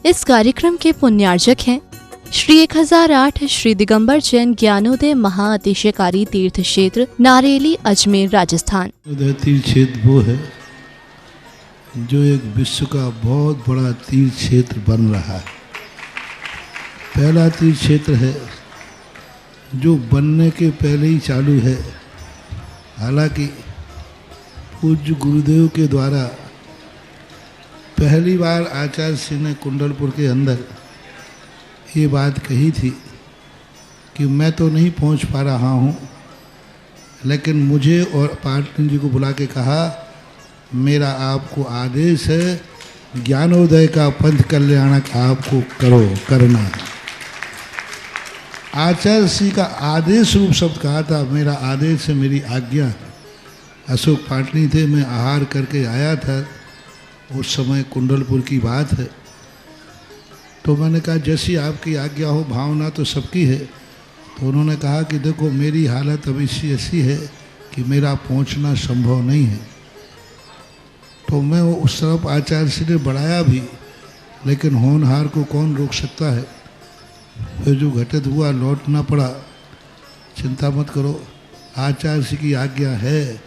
इस कार्यक्रम के पुण्यार्जक हैं श्री 1008 श्री दिगंबर जैन ज्ञानोदय महाअतिशयकारी तीर्थ क्षेत्र नारेली अजमेर राजस्थान। तीर्थ क्षेत्र वो है जो एक विश्व का बहुत बड़ा तीर्थ क्षेत्र बन रहा है। पहला तीर्थ क्षेत्र है जो बनने के पहले ही चालू है। हालांकि पूज्य गुरुदेव के द्वारा पहली बार आचार्य श्री ने कुंडलपुर के अंदर ये बात कही थी कि मैं तो नहीं पहुंच पा रहा हूं, लेकिन मुझे और पाटनी जी को बुला के कहा मेरा आपको आदेश है, ज्ञानोदय का पंथ कल्याणक आपको करना है। आचार्य श्री का आदेश रूप शब्द कहा था, मेरा आदेश है, मेरी आज्ञा। अशोक पाटनी थे, मैं आहार करके आया था, उस समय कुंडलपुर की बात है। तो मैंने कहा जैसी आपकी आज्ञा हो, भावना तो सबकी है। तो उन्होंने कहा कि देखो मेरी हालत अभी ऐसी है कि मेरा पहुंचना संभव नहीं है। तो मैं उस तरफ आचार्य श्री ने बढ़ाया भी, लेकिन होनहार को कौन रोक सकता है। फिर जो घटित हुआ लौटना पड़ा। चिंता मत करो, आचार्य श्री की आज्ञा है,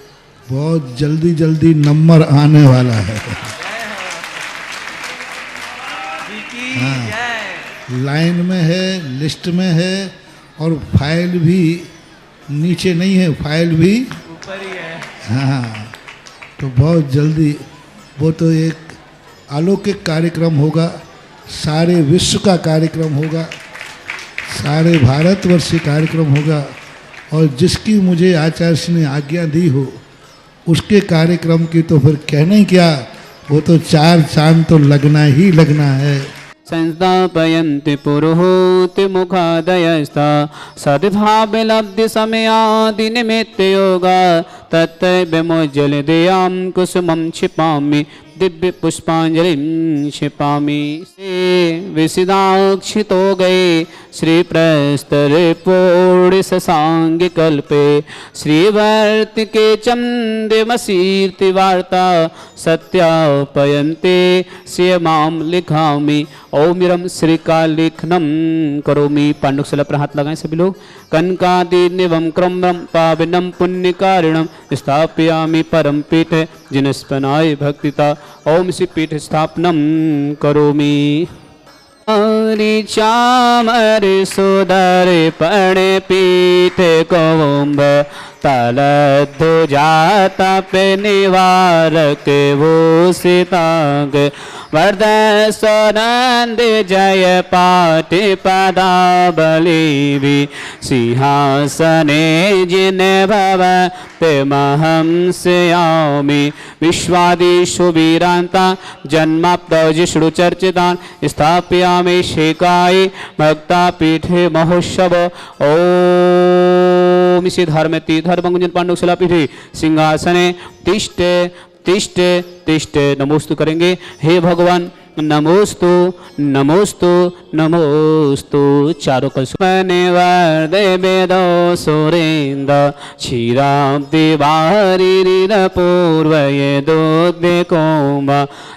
बहुत जल्दी जल्दी नंबर आने वाला है। हाँ, लाइन में है, लिस्ट में है, और फाइल भी नीचे नहीं है, फाइल भी ऊपर ही है। हाँ, तो बहुत जल्दी वो तो एक अलौकिक कार्यक्रम होगा, सारे विश्व का कार्यक्रम होगा, सारे भारतवर्ष का कार्यक्रम होगा। और जिसकी मुझे आचार्य ने आज्ञा दी हो उसके कार्यक्रम की तो फिर कहना ही क्या, वो तो 4 चांद तो लगना ही लगना है। संस्थापयन्ति पुरोहूति मुखादयस्ता सद्भावलब्धि समयादि निमित्त योगा तत्विमोज्जल दयां कुसुमं क्षिपामि दिव्य पुष्पांजलिं क्षिपामि। विसिदाक्षितो गए श्री प्रस्तरे पूर्ण ससांग कल्पे श्रीवर्त के चंद्रमसीर्ति वार्ता सत्यापयन्ते श्रियमाम लिखामि ओमिरम श्रीकालेखनम करोमि। पांडुकशला पर हाथ लगाएं सभी लोग। कनकादि निवम क्रमम पावनम पुण्यकारिणम स्थापयामि परम पीठ जिनस्पनाय भक्तिता ओम श्री पीठ स्थापनम करोमि। चामर सुदर पण पीठ कौम्भ तलध्वजाता पे निवारक वो सीतांग वर्द स्वनंद जय पाठ पदाबली सिंहासने जिन भव महं स्यामि। विश्वादिषु वीरांता जन्माप्त जिष्णु चर्चितान स्थापयामि शेकाय भक्ता पीठे महोत्सव ओम। इसी धर्म धर्मगुंजन पांडुकशला पीठे सिंहासने तिष्ठे तिष्ठे तिष्ठे नमोस्तु करेंगे। हे भगवान नमोस्तु नमोस्तु नमोस्तु। चारों कल वर्दे वेदो सुरेंद्र क्षीराब्दि वारिरिद पूर्वये दोद्य कोम्ब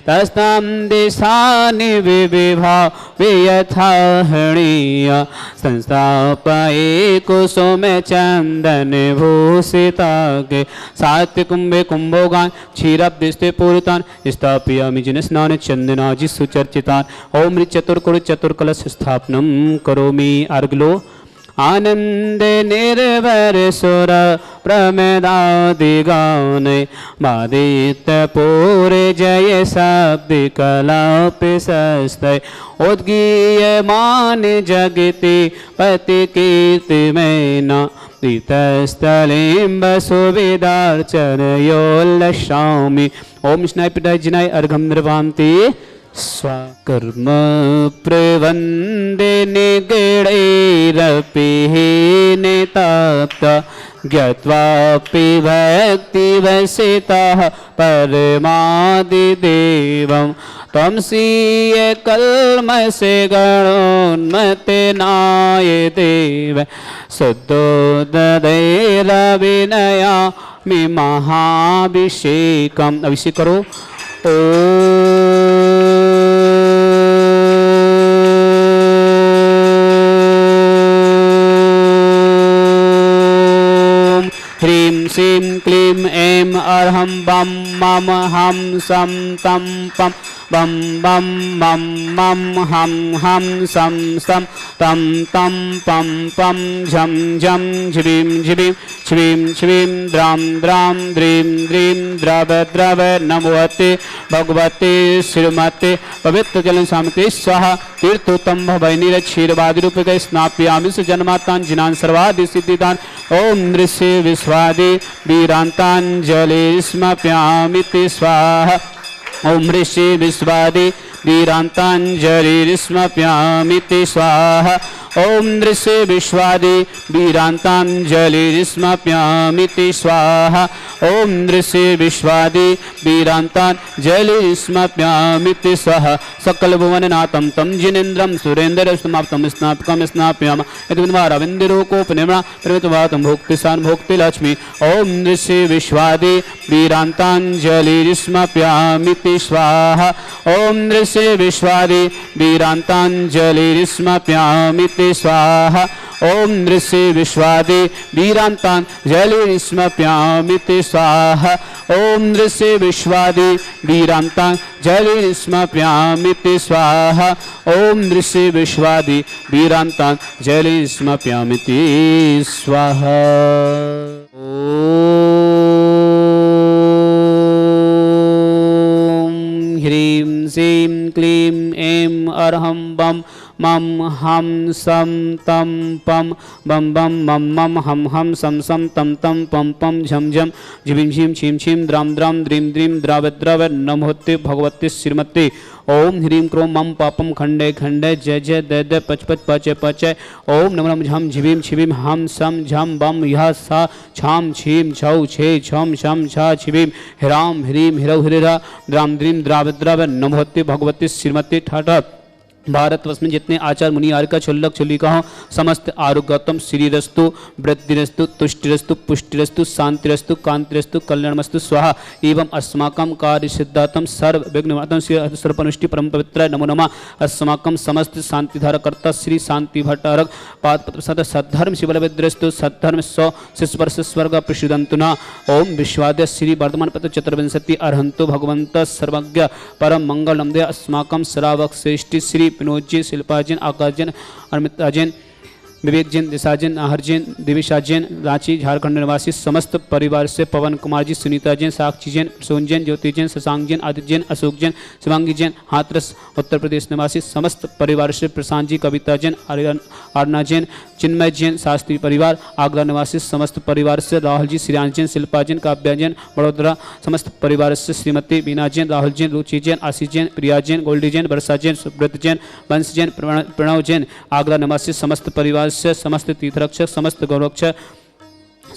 तस्तं दिशानि विविभा वियथा हणीय संस्थापये कुसुम चंदन भूषितागे सात्य कुंभे कुंभोगान क्षीराब्दिस्ते पूरितान स्थापयामि जिन स्नान चंदनाजि सुचर्चितान ओम चतुर्कुर चतुर्कलश स्थापनम करोमि। अर्गलो आनंद निर्भर सुर प्रमेदादिगान मादित्य पूरे जय शब्द कलाप सस्तय उद्गीय मान जगति पति कीर्ति मैना स्थलिम्ब सुविदार्चनयोल्लशामि ओम स्नाय पिटाय जिनाय अर्घम निर्वान्ति स्वकर्म प्रवंदे निगणैरपि निताप्त ज्ञात्वापि भक्तिवसितः परमादिदेवं त्वं सीय कल्मषे गणोन्मतेनाय देव शुद्धोददैरविनयामि महाभिषेकम्। अभिषेक करो। ह्रीं श्रीं क्लीं ऐं अर्हं बं मम हं सं तं पं बम बम मम मम हम हम सम सम तम तम पम पम झम झम झ्रीं झ्रीं श्रीं श्रीं द्रां द्रां द्रीं द्रीं द्रव द्रव नमोते भगवते श्रीमते पवित्र जल सामते स्वाहा तीर्थोत्तम भवैनीर क्षीरवादी रूपके स्नाप्यामि स जन्मातान् जिनान् सर्वादि सिद्धिदान् ओम नृस्य विश्वादि वीरांतांजलि स्मप्यामि ते स्वाहा ओम ऋषि विश्वादि वीरांतांजलिस्मप्यामि ते स्वाहा ओम ऋषि विश्वादि वीरांतांजलिस्मप्यामि ते स्वाहा ओम ऋषि विश्वादि वीरांतांजलिस्मप्यामि ते स्वाहा सकल भुवननाथं तं जिनेन्द्रं सुरेन्द्रस्तमाप्तं स्नापकं स्नापयामः यद्विन्द्वारविन्दुरोकोपनिर्मणा प्रमितवातं भोक्तिसान् भोक्तिलक्ष्मी ओम ऋषि विश्वादि वीरांतांजलिस्मप्यामि ते स्वाहा ओम ऋषि विश्वादि वीरांतांजलिस्मप्यामि ते स्वाहा ओम ऋषि विश्वादि वीरांतांजलिस्मप्यामि ते स्वाहा ओम ऋषि विश्वादि वीरांतांजलिस्मप्यामि ते स्वाहा ओम ऋषि विश्वादि वीरांतांजलिस्मप्यामि ते स्वाहा ओम ह्रीं श्रीं क्लीं ऐं अर्हं बं मम हम सम तम पम बम बम मम मम हम हम सम सम तम तम पम पम झम झम झिं झिं छिं छिं द्रां द्रां द्रीं द्रीं द्रव द्रव नमोते भगवते श्रीमते ओम ह्रीं क्रों मम पापम खंडे खंडे जय जय दय दय पच पच पचय पचय ओम नम नम झम झिं छिं हम सम झम बम यह सा छाम छीम छौ छे छम शम छा छिं ह्रां ह्रीं हिरौ हिरा द्रां द्रीं द्राव द्रव नमोते भगवते श्रीमते ठाठा भारतवर्ष में जितने आचार मुनि आर्य का छुल्लक छुल्लिका हो समस्त आरोग्यतम श्रीरस्तु वृद्धिरस्तु तुष्टिरस्तु पुष्टिरस्तु शांतिरस्तु कांतिरस्तु कल्याणमस्तु स्वाहा एवं अस्माकं कार्य सिद्धातम सर्व विघ्नवातम श्री सर्वनुष्टि परम पवित्र नमो नमः अस्माकं समस्त शांतिधारकर्ता श्री शांति भट्टारक पादपत्र सत सद्धर्म शिवलविद्रस्तु सद्धर्म सौ शिस्पर्श स्वर्ग प्रसिदंतुना ओम विश्वाद्य श्री वर्धमान पत्र चतुर्विंशति अर्हंतो भगवंत सर्वज्ञ परम मंगलम दे अस्माकं श्रावक श्रेष्ठी श्री विनोद जी शिल्पा जैन आकाश जैन अमिता जैन विवेक जैन दिशा जैन आहर जैन दिविशा जैन रांची झारखंड निवासी समस्त परिवार से पवन कुमार जी सुनीता जैन साक्षी जैन सोन जैन ज्योति जैन शशांक जैन आदित्य जैन अशोक जैन शिवांगी जैन हाथरस उत्तर प्रदेश निवासी समस्त परिवार से प्रशांत जी कविता जैन आरना जैन चिन्मय जैन शास्त्री परिवार आगरा निवासी समस्त परिवार से राहुल जी श्रीयांश जैन शिल्पा जैन काव्या जैन बड़ोदरा समस्त परिवार से श्रीमती बीना जैन राहुल जैन रुचि जैन आशीष जैन प्रिया जैन गोल्डी जैन वर्षा जैन सुब्रत जैन वंश जैन प्रणव जैन आगरा निवासी समस्त परिवार से समस्त तीर्थरक्षक समस्त गौरक्षक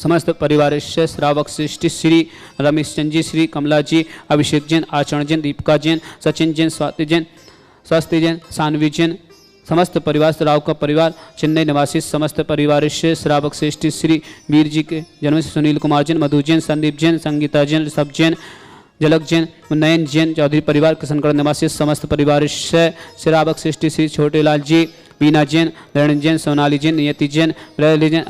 समस्त परिवार से श्रावक श्रेष्ठी श्री रमेश चंद जी श्री कमला जी अभिषेक जैन आचरण जैन दीपिका जैन सचिन जैन स्वाति जैन स्वास्थ्य जैन सानवी जैन समस्त परिवार राव का परिवार चेन्नई निवासी समस्त परिवार से श्रावक श्रेष्ठी श्री वीर जी के जन्म से सुनील कुमार जैन मधु जैन संदीप जैन संगीता जैन ऋषभ जैन झलक जैन नयन जैन चौधरी परिवार किशनगढ़ निवासी समस्त परिवार से श्रावक श्रेष्ठी श्री छोटेलाल जी बीना जैन धरण जैन सोनाली जैन नियति जैन रैली जैन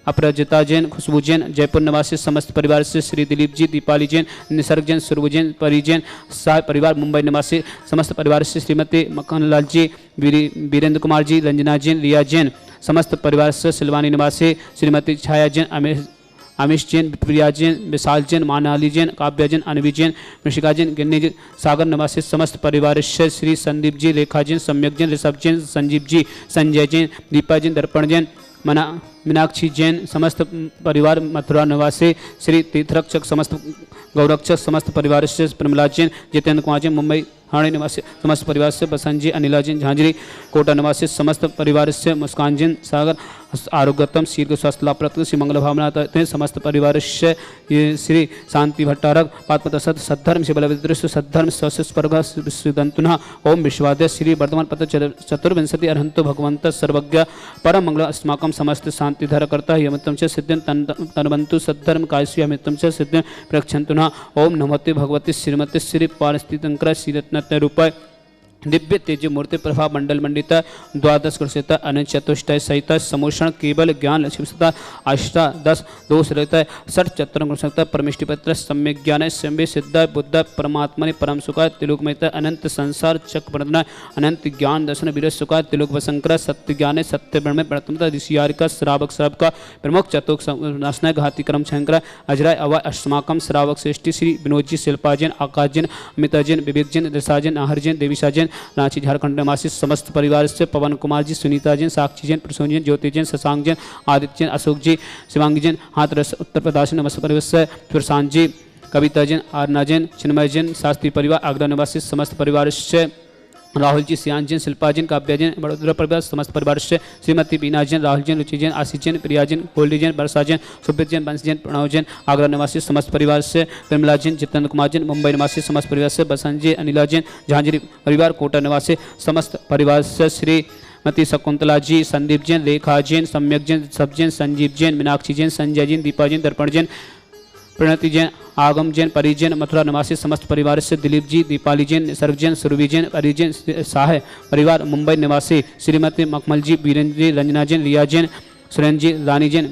अपराजिता जैन खुशबू जैन जयपुर निवासी समस्त परिवार से श्री दिलीप जी दीपाली जैन निसर्ग जैन सुरभु जैन परी जैन साह परिवार मुंबई निवासी समस्त परिवार से श्रीमती मक्खनलाल जी वीरेंद्र कुमार जी रंजना जैन रिया जैन समस्त परिवार से सिलवानी निवासी श्रीमती छाया जैन अमीश जैन प्रिया जैन विशाल जैन मानाली जैन काव्या जैन अनवी जैन ऋषिका जैन गिन्नी जैन सागर निवासी समस्त परिवार से श्री संदीप जी रेखा जैन सम्यक जैन ऋषभ जैन संजीव जी संजय जैन दीपा जैन दर्पण जैन मीनाक्षी जैन समस्त परिवार मथुरा निवासी श्री तीर्थरक्षक समस्त गौरक्षक समस्त परिवार से प्रमिला जैन जितेंद्र कुमार जैन मुंबई हाणे निवासी समस्त परिवार से बसंत जी अनिला जैन झांझरी कोटा निवासी समस्त परिवार से मुस्कान जैन सागर आरोग्यतम शीर्घ स्वास्थ्य लाभ प्राप्त श्री मंगल भावना समस्त परिवार से श्री शांति भट्टारक पादपत्र सद्धर्म शिवलविदृष्ट सद्धर्म स्वर्ग विश्वदंतुना ओम विश्वाद्य श्री वर्धमान पत्र चतुर्विंशति अर्हंतो भगवंत सर्वज्ञ परम मंगल अस्माकं समस्त शांतिधरकर्ता यमितं च सिद्धिं तन्वन्तु सद्धर्म कायस्वी यमितं च सिद्धिं प्रक्षन्तुना ओम नमोते भगवती श्रीमती श्री पारस्थितंकर श्रीरत्न रूपाय दिव्य तेज मूर्ति प्रभा मंडल मंडित द्वादश कृषित अनंत चतुष्टय सहित समोषण केवल ज्ञान लक्ष्मी सहित अष्टादश दोष रहित षट चतुर्थ परमिष्टिपत्र सम्यक ज्ञान सम्य सिद्ध बुद्ध परमात्मा परम सुख तिलोकमयत अनंत संसार चक प्रदन अनंत ज्ञान दर्शन वीर सुख तिलोक वशंकर सत्य ज्ञान सत्य ब्रह्म प्रथमता ऋषियारिका श्रावक श्रावक प्रमुख चतुक नाशना घाती क्रम शंकर अजराय अवय अष्टमाकम श्रावक श्रेष्ठी श्री विनोद जी शिल्पाजन आकाशजन अमिताजन विवेकजन दशाजन आहरजन देवीसाजन रांची झारखंड निवासी समस्त परिवार से पवन कुमार जी सुनीता जैन साक्षी जैन प्रसून जैन ज्योति जैन शशांक जैन आदित्य जैन अशोक जी शिवांगी जैन हाथरस उत्तर प्रदेश नमस्ते परिवार से फिरसान जी कविता जैन आरना जैन चिन्मय जैन शास्त्री परिवार आगरा निवासी समस्त परिवार से राहुल जी सियान जैन शिल्पा जैन काव्या जैन बड़ोदरा परिवार समस्त परिवार से श्रीमती बीना जैन राहुल जैन रुचि जैन आशीष जैन प्रिया जैन गोल्डी जैन वर्षा जैन सुब्रत जैन बंश जैन प्रणव जैन आगरा निवासी समस्त परिवार से निर्मला जैन जितेंद्र कुमार जैन मुंबई निवासी समस्त परिवार से बसंत जी अनिला जैन जहांगीर परिवार कोटा निवासी समस्त परिवार से श्रीमती शकुंतला जी संदीप जैन रेखा जैन सम्यक जैन सब जैन संजीव जैन मीनाक्षी जैन संजय जैन दीपा जैन दर्पण जैन प्रणति जैन आगम जैन परिजन मथुरा निवासी समस्त परिवार से दिलीप जी दीपाली जैन सर्वजन सुरभि जैन परिजन साह परिवार मुंबई निवासी श्रीमती मखमल जी बीरेंद्र जी रंजना जैन रिया जैन सुरेंद्र जी रानी जैन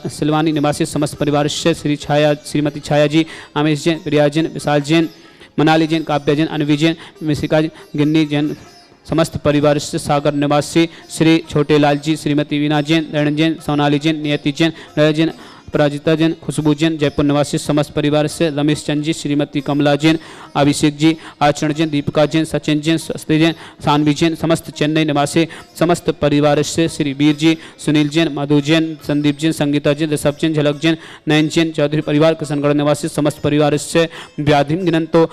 सिलवानी निवासी समस्त परिवार से श्रीमती छाया जी आमेश जैन प्रिया जैन विशाल जैन मनाली जैन काव्या जैन अनवी जैन मिशिका गिन्नी जैन समस्त परिवार से सागर निवासी श्री छोटे लाल जी श्रीमती वीना जैन रण जैन सोनाली जैन नियति जैन नय जैन अपराजिता जैन खुशबू जैन जयपुर निवासी समस्त परिवार से रमेश चंद जी श्रीमती कमला जैन अभिषेक जी आचरण जैन दीपिका जैन सचिन जैन स्वस्ति जैन सानवी जैन समस्त चेन्नई निवासी समस्त परिवार से श्री वीर जी सुनील जैन मधु जैन संदीप जैन संगीता जैन ऋषभ जैन झलक जैन नयन जैन चौधरी परिवार किशनगढ़ निवासी समस्त परिवार से व्याधिम गिनंतो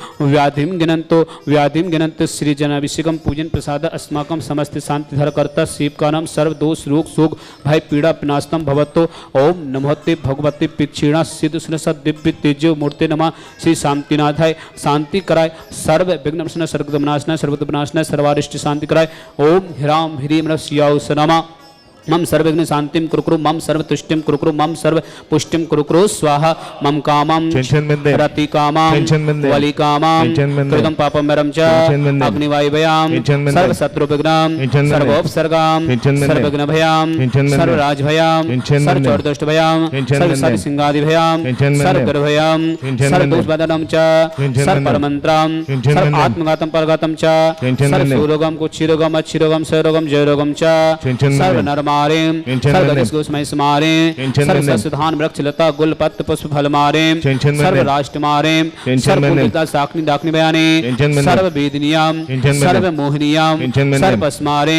श्री जनाभिषेकम पूजन प्रसाद अस्माकम समस्त शांति धरकर्ता शिव का नाम सर्व दोष रोग शोक भय पीड़ा विनाशतम भवतो ओम नमोते भगवती पिक्षीणा सिद्ध सुनसद दिव्य तेजो मूर्ति नमः श्री शांतिनाथाय शांति कराय सर्व विघ्न सर्वनाशनाय सर्वविनाशनाय सर्वारिष्ट शांति कराय ओम ह्राम ह्रीम नमः शिवाय नमः मम सर्वविघ्न शांतिम कुरुकुरु मम सर्वतुष्टिम कुरुकुरु मम सर्व पुष्टिम कुरुकुरु स्वाहा मम कामम रति कामम वली कामम कृतम पापम मरम च अग्निवायुभयाम सर्व शत्रु विघ्नाम सर्वोपसर्गाम सर्वविघ्न भयाम सर्वराज भयाम सर्व चौरदुष्ट भयाम सर्व सति सिंहादि भयाम सर्व गर्भयाम सर्व दोष बदनम च सर्व परमंत्रम सर्व आत्मघातम परघातम च सर्व सुरोगम कुक्षिरोगम अच्छिरोगम सरोगम जयरोगम च सर्व नरमा मारे सर्वस्मय मारे सर्वधान वृक्ष लता गुल पत्र पुष्प फल मारे सर्व राष्ट्र मारे सर्व साखनी दाखनी बयाने सर्व वेदनियाम सर्व मोहनियाम सर्व स्मारे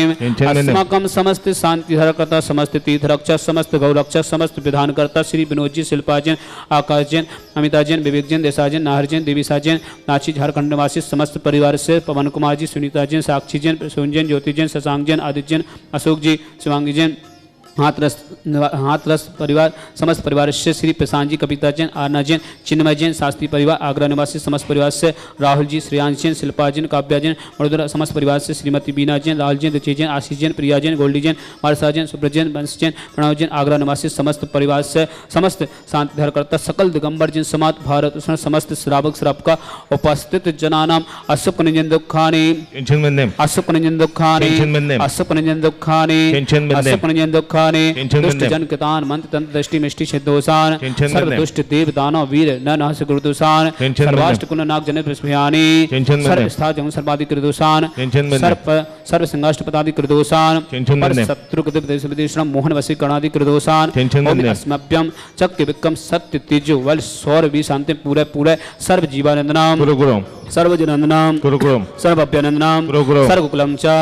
अस्माकम समस्त शांति धरकर्ता समस्त तीर्थ रक्षक समस्त गौ रक्षक समस्त विधान करता श्री विनोद जी शिल्पा जैन आकाश जैन अमिता जैन विवेक जैन देसा जैन नाहर जैन देवीसा जैन रांची झारखंड निवासी समस्त परिवार से पवन कुमार जी सुनीता जैन साक्षी जैन प्रसून जैन ज्योति जैन शशांक जैन आदित्य जैन अशोक जी शिवांगी जैन हाथरस परिवार समस्त परिवार से श्री प्रशांत जी कविता जैन आरना जैन चिन्मय जैन शास्त्री परिवार आगरा निवासी समस्त परिवार से राहुल जी श्रेयांश जैन शिल्पा जैन काव्या जैन वडोदरा समस्त परिवार से श्रीमती बीना जैन राहुल जैन रुचि जैन आशीष जैन प्रिया जैन गोल्डी जैन वर्षा जैन सुब्रत जैन बंश जैन प्रणव जैन आगरा निवासी समस्त परिवार से समस्त शांति धरकर्ता सकल दिगंबर जैन समात भारत समस्त श्रावक श्रावका उपस्थित जनानाम अशुक निजन दुखानी अशुक निजन दुखानी अशुक निजन दुखानी अशुक निजन दुखानी दुष्ट जन कितान मंत्र तंत्र दृष्टि मिष्टि सिद्धोसान सर्व दुष्ट देव दानव वीर न नहस गुरुदुसान सर्वाष्ट कुल नाग जन प्रस्भयानी सर्व स्था जम सर्वादि कृदुसान सर्व संगाष्ट पदादि कृदुसान पर शत्रु कृत देश विदेशम मोहन वसी कर्णादि कृदुसान अस्मभ्यम चक्र विक्रम सत्य तेजो वल सौर भी शांति पूरे पूरे सर्व जीवानंदनाम सर्वजनंदनाम सर्व अभ्यनंदनाम सर्वकुलम च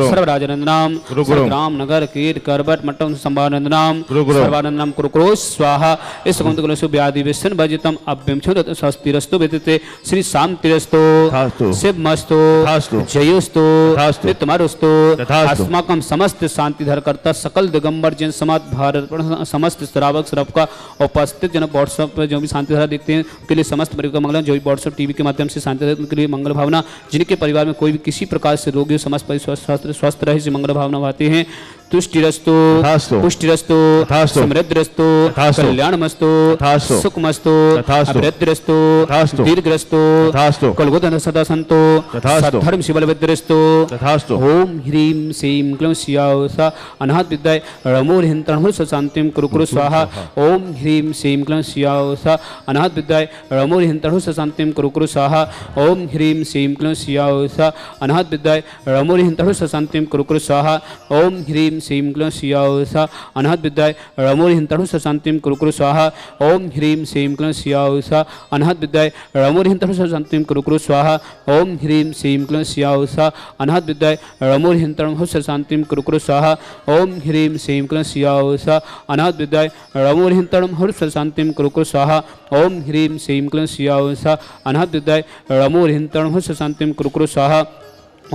सर्वराजनंदनाम सर्वग्राम नगर कीट करबट मट्टम संभानंदनाम सर्वानंदनाम कुरुकुरु स्वाहा इस कुंतकुलसु व्याधि विष्ण भजितम अभ्यम छुदत स्वस्तिरस्तु विदिते श्री शांतिरस्तु शिवमस्तु जयोस्तु नित्यमरुस्तु अस्माकं समस्त शांति धरकर्ता सकल दिगंबर जन समाज भारत समस्त श्रावक श्रावका उपस्थित जन व्हाट्सएप पर जो भी शांति धारा देखते हैं उनके लिए समस्त परिवार मंगल जो भी व्हाट्सएप टीवी के माध्यम से शांति उनके लिए मंगल भावना जिनके परिवार में कोई भी किसी प्रकार से रोगी समस्त स्वस्थ रहे से मंगल भावना भाती हैं तुष्टिरस्तु तथास्तु पुष्टिरस्तु तथास्तु समृद्धिरस्तु तथास्तु कल्याणमस्तु तथास्तु सुखमस्तु तथास्तु अभिवृद्धिरस्तु तथास्तु दीर्घरस्तु तथास्तु कलगोधन सदा सन्तु तथास्तु सद्धर्म शिवलविद्रस्तु तथास्तु ओम ह्रीं श्रीं क्लीं स्यावसा अनाहत विद्याय रमोर्हिंत्रणहुर शांतिं कुरु कुरु स्वाहा ओम ह्रीं श्रीं क्लीं स्यावसा अनाहत विद्याय रमोर्हिंत्रणहुर शांतिं कुरु कुरु स्वाहा ओम ह्रीं श्रीं क्लीं स्यावसा अनाहत विद्याय रमोर्हिंत्रणहुर शांतिं कुरु कुरु स्वाहा ओम ह्रीं श्रीं क्लीं स्यावसा अनाहत विद्याय रमोर्हिंत्रणहुर शांतिं कुरु कुरु स्वाहा ओम ह्रीं श्रीं क्लीं स्यावसा अनाहत विद्याय रमोर्हिंत्रणहुर शांतिं कुरु कुरु स्वाहा ओम ह्रीं श्रीं क्लीं स्यावसा अनाहत विद्याय रमोर्हिंत्रणहुर शांतिं कुरु कुरु स्वाहा ओम ह्रीं श्रीं क्लीं स्यावसा अनाहत विद्याय रमोर्हिंत्रणहुर शांतिं कुरु कुरु स्वाहा ओम ह्रीं श्रीं क्लीं स्यावसा अनाहत विद्याय रमोर्हिंत्रणहुर शांतिं कुरु कुरु स्वाहा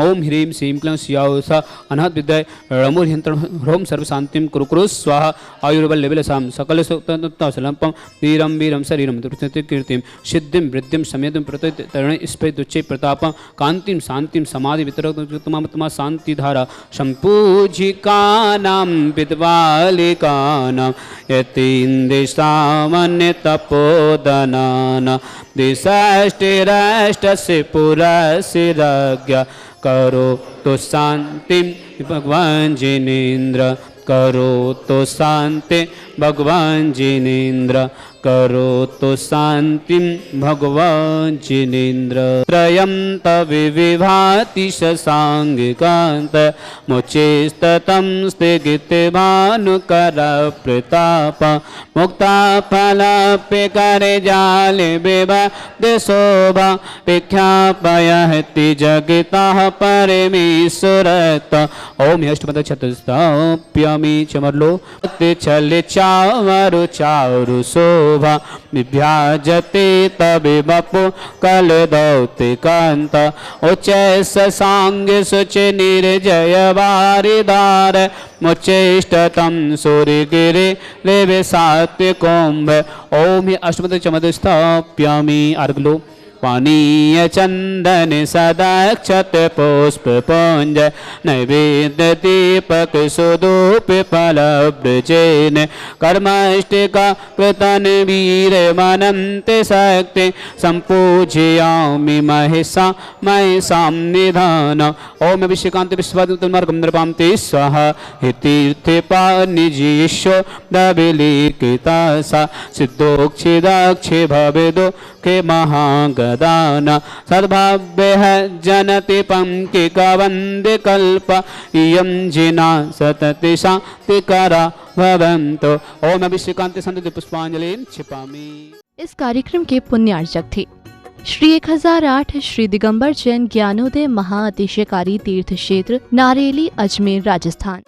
ओम ह्रीं श्रीं क्लीं स्यावसा अनाहत विद्याय रमोर्हिंत्रणहुर सर्व शांतिं कुरु कुरु स्वाहा आयुर्बलविलसां सकल सुक्तनुत्तसलंपं वीरं वीरं शरीरं दुर्गति कीर्तिं सिद्धिं वृद्धिं समेतं प्रतरण स्फुटुच्चे प्रतापं कांतिं शांतिं समाधि वितरतमा शांति धारा संपूजिकानां विद्वालिकानां यतीन्द्रिसामान्य तपोदनानां दिशाष्टिराष्टस्य पुरस्य राज्ञा करो तो शांतिं भगवान जिनेन्द्र करो तो शांति भगवान जिनेन्द्र करो तो शांतिं भगवान जिनेन्द्र त्रयं तविविभाति शशाङ्गिकान्त मुचेस्ततं स्थिगितभानुकर प्रताप मुक्ता फलाप्य करे जाले विवाद शोभा विख्यापयति जगतः परमेश्वरत ओम अष्टपद चतुस्ताप्यमी चमरलो छल चावरु चारु शोभा विभ्याजते तबे बपो कल दौते कांत उच्चैस सांग सुच निर्जय वारिदार मुच्चेष्टतम सूर्यगिरे लेवे सात्य कुंभ ओम अष्टपद चमद स्थाप्यामि अर्गलो पानीय चंदन सदाक्षत पुष्प पुंज नैवेद्य दीपक सुधूप फलब्रजेन कर्माष्टिका कृतन वीर मनंत शक्ति संपूजयामि महिषा महिषां निधान ओम विश्वकांत विश्वमार्गं नृपां ते स्वाहा हितीर्थे पानिजीश्व दबिलीकिता सा सिद्धोक्षिदाक्षि भवेदो के महागदान सद्भाव्य जनति पंक्ति कवंदे कल्प इयं जिना सतति शांतिकरा भवन्तु ओम अभिषेकांत संत पुष्पांजलि क्षिपामि। इस कार्यक्रम के पुण्यार्चक थे श्री 1008 श्री दिगंबर जैन ज्ञानोदय महाअतिशयकारी तीर्थ क्षेत्र नारेली अजमेर राजस्थान।